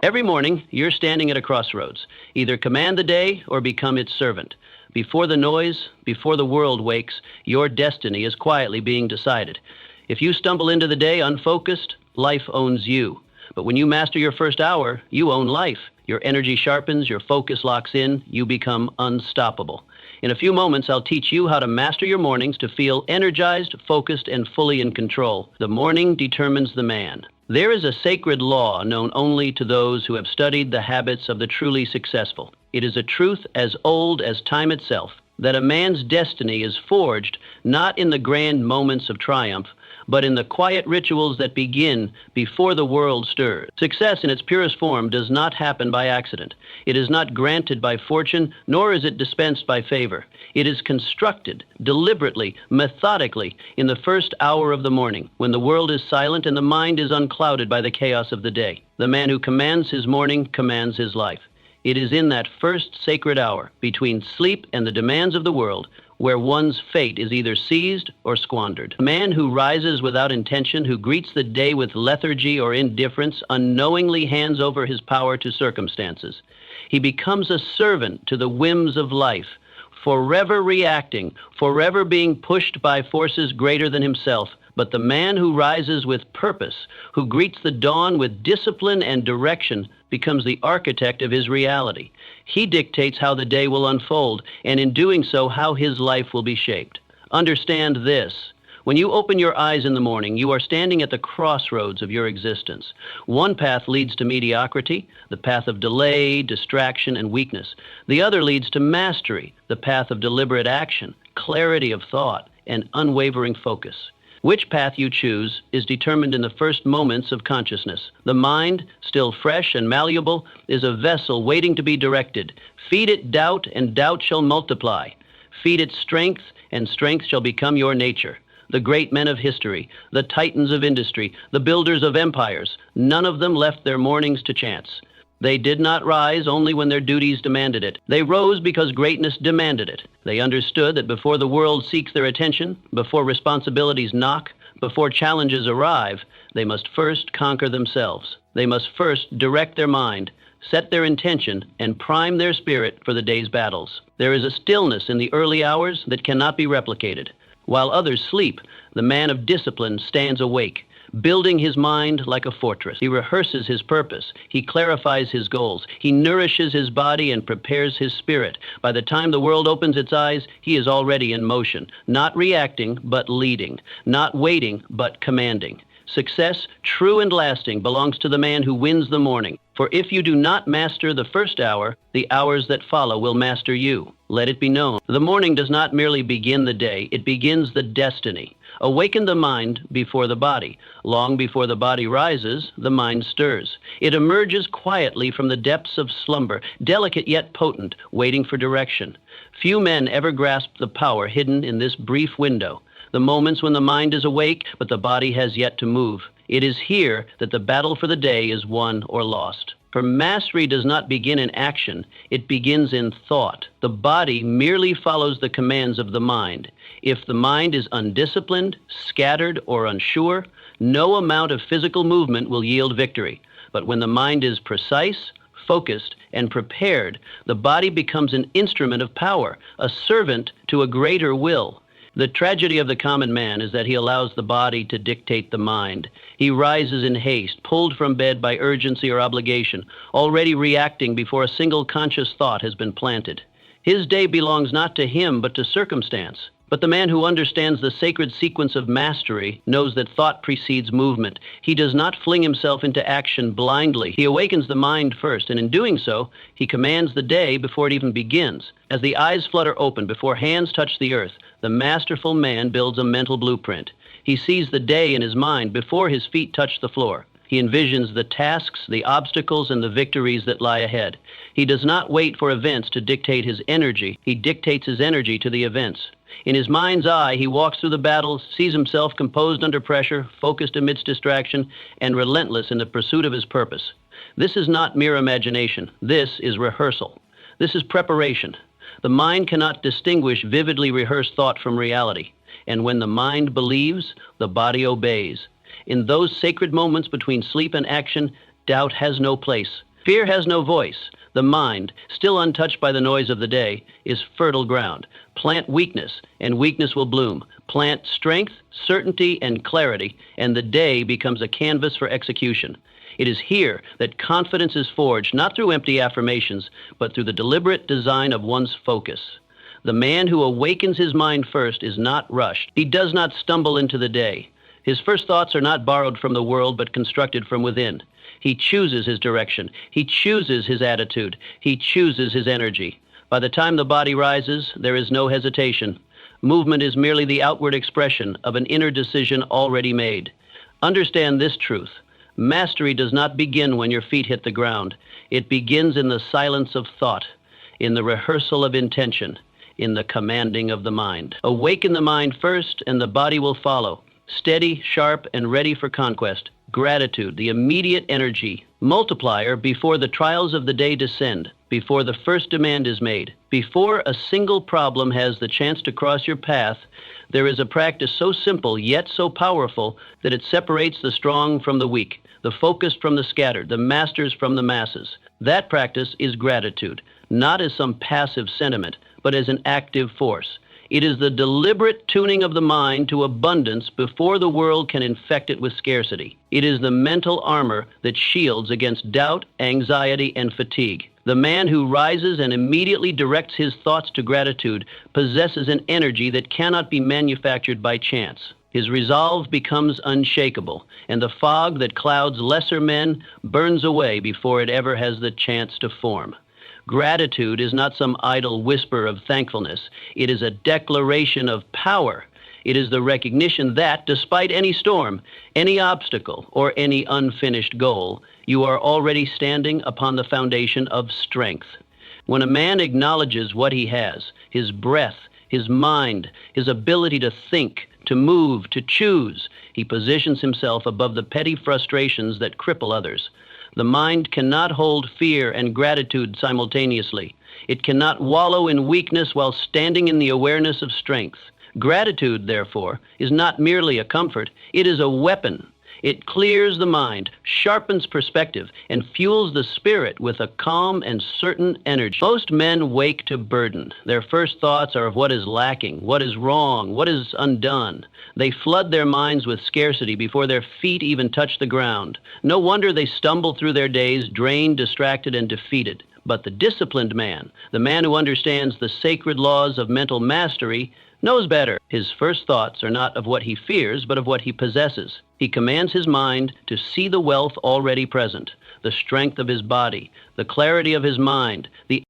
Every morning, you're standing at a crossroads. Either command the day or become its servant. Before the noise, before the world wakes, your destiny is quietly being decided. If you stumble into the day unfocused, life owns you. But when you master your first hour, you own life. Your energy sharpens, your focus locks in, you become unstoppable. In a few moments, I'll teach you how to master your mornings to feel energized, focused, and fully in control. The morning determines the man. There is a sacred law known only to those who have studied the habits of the truly successful. It is a truth as old as time itself, that a man's destiny is forged not in the grand moments of triumph, but in the quiet rituals that begin before the world stirs. Success in its purest form does not happen by accident. It is not granted by fortune, nor is it dispensed by favor. It is constructed deliberately, methodically, in the first hour of the morning, when the world is silent and the mind is unclouded by the chaos of the day. The man who commands his morning commands his life. It is in that first sacred hour, between sleep and the demands of the world, where one's fate is either seized or squandered. A man who rises without intention, who greets the day with lethargy or indifference, unknowingly hands over his power to circumstances. He becomes a servant to the whims of life, forever reacting, forever being pushed by forces greater than himself. But the man who rises with purpose, who greets the dawn with discipline and direction, becomes the architect of his reality. He dictates how the day will unfold, and in doing so, how his life will be shaped. Understand this. When you open your eyes in the morning, you are standing at the crossroads of your existence. One path leads to mediocrity, the path of delay, distraction, and weakness. The other leads to mastery, the path of deliberate action, clarity of thought, and unwavering focus. Which path you choose is determined in the first moments of consciousness. The mind, still fresh and malleable, is a vessel waiting to be directed. Feed it doubt, and doubt shall multiply. Feed it strength, and strength shall become your nature. The great men of history, the titans of industry, the builders of empires, none of them left their mornings to chance. They did not rise only when their duties demanded it. They rose because greatness demanded it. They understood that before the world seeks their attention, before responsibilities knock, before challenges arrive, they must first conquer themselves. They must first direct their mind, set their intention, and prime their spirit for the day's battles. There is a stillness in the early hours that cannot be replicated. While others sleep, the man of discipline stands awake, building his mind like a fortress. He rehearses his purpose. He clarifies his goals. He nourishes his body and prepares his spirit. By the time the world opens its eyes, he is already in motion, not reacting, but leading, not waiting, but commanding. Success, true and lasting, belongs to the man who wins the morning. For if you do not master the first hour, the hours that follow will master you. Let it be known, the morning does not merely begin the day, it begins the destiny. Awaken the mind before the body. Long before the body rises, the mind stirs. It emerges quietly from the depths of slumber, delicate yet potent, waiting for direction. Few men ever grasp the power hidden in this brief window, the moments when the mind is awake, but the body has yet to move. It is here that the battle for the day is won or lost. For mastery does not begin in action, it begins in thought. The body merely follows the commands of the mind. If the mind is undisciplined, scattered, or unsure, no amount of physical movement will yield victory. But when the mind is precise, focused, and prepared, the body becomes an instrument of power, a servant to a greater will. The tragedy of the common man is that he allows the body to dictate the mind. He rises in haste, pulled from bed by urgency or obligation, already reacting before a single conscious thought has been planted. His day belongs not to him, but to circumstance. But the man who understands the sacred sequence of mastery knows that thought precedes movement. He does not fling himself into action blindly. He awakens the mind first, and in doing so, he commands the day before it even begins. As the eyes flutter open before hands touch the earth, the masterful man builds a mental blueprint. He sees the day in his mind before his feet touch the floor. He envisions the tasks, the obstacles, and the victories that lie ahead. He does not wait for events to dictate his energy. He dictates his energy to the events. In his mind's eye, he walks through the battles, sees himself composed under pressure, focused amidst distraction, and relentless in the pursuit of his purpose. This is not mere imagination. This is rehearsal. This is preparation. The mind cannot distinguish vividly rehearsed thought from reality. And when the mind believes, the body obeys. In those sacred moments between sleep and action, doubt has no place. Fear has no voice. The mind, still untouched by the noise of the day, is fertile ground. Plant weakness, and weakness will bloom. Plant strength, certainty, and clarity, and the day becomes a canvas for execution. It is here that confidence is forged, not through empty affirmations, but through the deliberate design of one's focus. The man who awakens his mind first is not rushed. He does not stumble into the day. His first thoughts are not borrowed from the world, but constructed from within. He chooses his direction. He chooses his attitude. He chooses his energy. By the time the body rises, there is no hesitation. Movement is merely the outward expression of an inner decision already made. Understand this truth. Mastery does not begin when your feet hit the ground. It begins in the silence of thought, in the rehearsal of intention, in the commanding of the mind. Awaken the mind first, and the body will follow. Steady, sharp, and ready for conquest. Gratitude, the immediate energy multiplier before the trials of the day descend, before the first demand is made, before a single problem has the chance to cross your path. There is a practice so simple yet so powerful that it separates the strong from the weak, the focused from the scattered, the masters from the masses. That practice is gratitude, not as some passive sentiment, but as an active force. It is the deliberate tuning of the mind to abundance before the world can infect it with scarcity. It is the mental armor that shields against doubt, anxiety, and fatigue. The man who rises and immediately directs his thoughts to gratitude possesses an energy that cannot be manufactured by chance. His resolve becomes unshakable, and the fog that clouds lesser men burns away before it ever has the chance to form. Gratitude is not some idle whisper of thankfulness. It is a declaration of power. It is the recognition that, despite any storm, any obstacle, or any unfinished goal, you are already standing upon the foundation of strength. When a man acknowledges what he has, his breath, his mind, his ability to think, to move, to choose, he positions himself above the petty frustrations that cripple others. The mind cannot hold fear and gratitude simultaneously. It cannot wallow in weakness while standing in the awareness of strength. Gratitude, therefore, is not merely a comfort, it is a weapon. It clears the mind, sharpens perspective, and fuels the spirit with a calm and certain energy. Most men wake to burden. Their first thoughts are of what is lacking, what is wrong, what is undone. They flood their minds with scarcity before their feet even touch the ground. No wonder they stumble through their days, drained, distracted, and defeated. But the disciplined man, the man who understands the sacred laws of mental mastery, knows better. His first thoughts are not of what he fears, but of what he possesses. He commands his mind to see the wealth already present, the strength of his body, the clarity of his mind, the